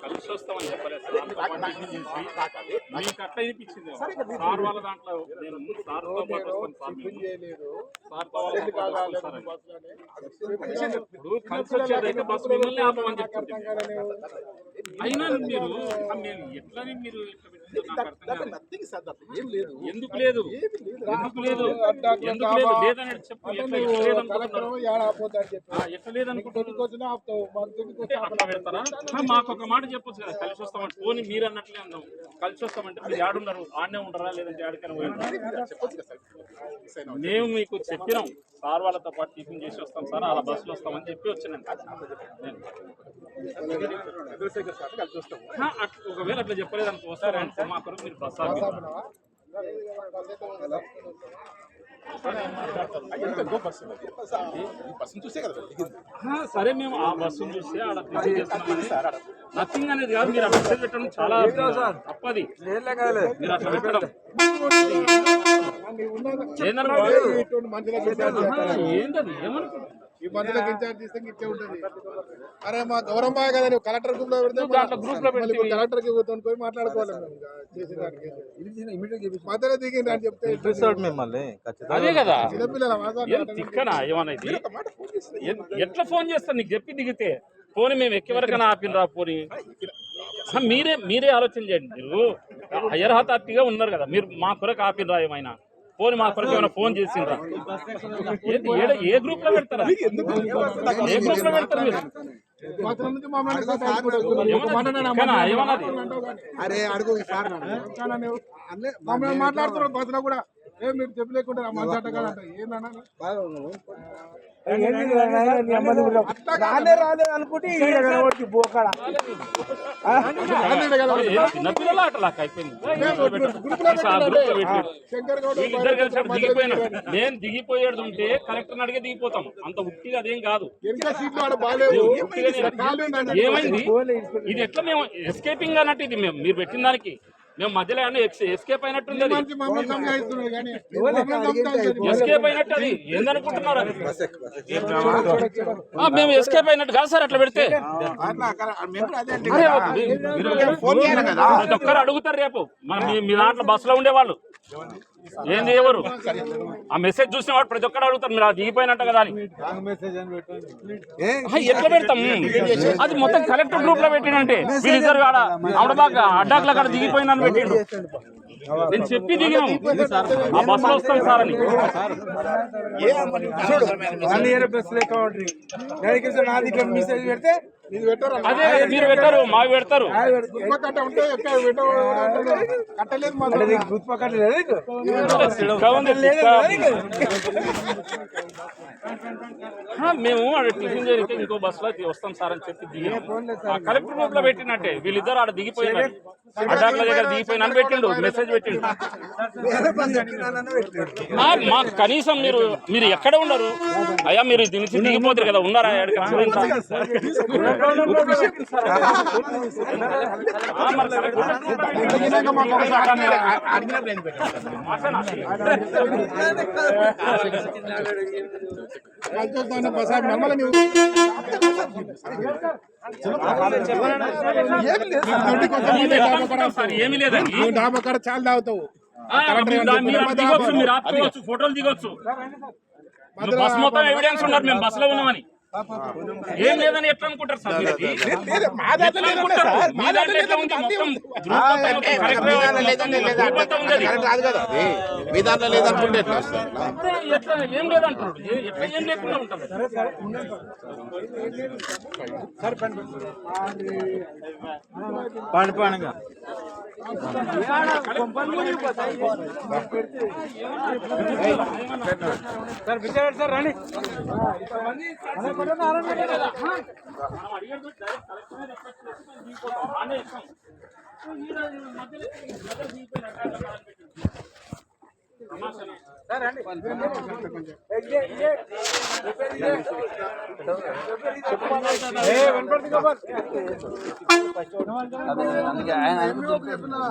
కలిసి వస్తామని చెప్పలేదు మీకు అట్లా అనిపించింది సార్ వాళ్ళ దాంట్లో నేను సార్తో పాటు ఇప్పుడు కలిసి వచ్చేదైతే బస్సు మిమ్మల్ని ఆపమని చెప్తుంటే అయినా మీరు ఎట్లని మీరు ఎందుకు లేదు ఎందుకు లేదు ఎందుకు లేదు లేదని చెప్పు ఎట్లా లేదనుకుంటున్నా అట్లా పెడతారా మాకు ఒక మాట చెప్పొచ్చు కదా కలిసి వస్తామంటే పోనీ మీరు అన్నట్లే అన్నాం కలిసి వస్తామంటే మీరు ఆడున్నారు ఆడనే ఉండరా లేదంటే ఆడికైనా మేము మీకు చెప్పినాం సార్ వాళ్ళతో పాటు టిఫిన్ చేసి వస్తాం సార్ అలా బస్సులో వస్తామని చెప్పి వచ్చినాను ఒకవేళ అట్లా చెప్పలేదు అనుకో వస్తారంటే మా కొరకు మీరు బస్ సరే మేము ఆ బస్సును చూస్తే ఆడ నథింగ్ అనేది కాదు మీరు ఆ మెసేజ్ పెట్టడం చాలా తప్పది మీరు అట్లా పెట్టడం ఏంటది ఏమనుకుంటున్నారు ఈ మందులకు ఇన్ఛార్జ్ చేస్తే ఇచ్చే ఉంటుంది. అరే మా గౌరమ్మాయ కదా నువ్వు కలెక్టర్ గ్రూప్ లో పెడితే గ్రూప్ లో పెట్టి కలెక్టర్ కి పోయి మాట్లాడుకోవాలి చేసేదానికి మధ్యలో దిగింది అని చెప్తే అదే కదా తిక్కనా ఏమన్నది ఎట్లా ఫోన్ చేస్తాను నీకు చెప్పి దిగితే పోనీ మేము ఎక్కేవరకైనా ఆపినరా పోనీ మీరే ఆలోచన చేయండి మీరు హయ్యర్ అథారిటీగా ఉన్నారు కదా మీరు మా కొరకు ఆపినరా ఏమైనా పోనీ మా కొరకు ఏమైనా ఫోన్ చేసిండ్రా ఏ గ్రూప్ లో పెడతారా ఏ గ్రూప్ లో పెడతారు అరే అడుగు మాట్లాడుతున్నారు బస్సులో కూడా మీరు చెప్పలేకుండా మాట్లాడగలంట ఏందన్నా రాలే అనుకుంటే చిన్నపిల్లలు అట్లా అయిపోయింది నేను దిగిపోయేది ఉంటే కలెక్టర్ అడిగే దిగిపోతాం అంత ఉట్టిగా అదేం కాదు ఏమైంది ఇది ఎట్లా మేము ఎస్కేపింగ్ అన్నట్టు ఇది మేము మీరు పెట్టిన దానికి మేము మధ్యలో ఎస్కేప్ అయినట్టుంది ఎస్కేప్ అయినట్టు అది ఏందనుకుంటున్నారు అది మేము ఎస్కేప్ అయినట్టు కాదు సార్ అట్లా పెడితే ప్రతి ఒక్కరు అడుగుతారు రేపు మీ దాంట్లో బస్సులో ఉండేవాళ్ళు ఏంది ఎవరు ఆ మెసేజ్ చూసిన వాడు ప్రతి ఒక్కరు అడుగుతారు మీరు అది దిగిపోయినట్టు కదా అని ఎట్లా పెడతాం అది మొత్తం కలెక్టర్ గ్రూప్ లో పెట్టినంటే వీళ్ళిద్దరు ఆడ ఆవిడబాగా అడ్డాకుల కాడ దిగిపోయిందని పెట్టిండు నేను చెప్పి దిగినాం ఆ బస్సులో వస్తాం సార్ అని అదే మీరు పెట్టారు మాకు పెడతారు మేము టిఫిన్ జరిగితే ఇంకో బస్సులో వస్తాం సార్ అని చెప్పి దిగినాం కలెక్టర్ గ్రూప్ లో పెట్టినట్టే వీళ్ళిద్దరు ఆడ దిగిపోయినారు అడ్డాకుల దగ్గర దిగిపోయిన అని పెట్టిండు మెసేజ్ పెట్టిండు మాకు కనీసం మీరు ఎక్కడ ఉండరు అయ్యా మీరు దినిచి దిగిపోతారు కదా ఉన్నారా ఏమి లేదండి డాబా కాడ చాలా తాగుతావు మీరు ఆపుకోవచ్చు ఫోటోలు దిగొచ్చు బస్ మొత్తం ఎవిడెన్స్ ఉన్నారు మేము బస్సులో ఉన్నామని ఏం లేదని ఎట్లా అనుకుంటారు సార్ ఏం లేదంటారు ఎట్లా ఏం లేకుండా ఉంటారు పండుగా సార్ విచార సార్ రండి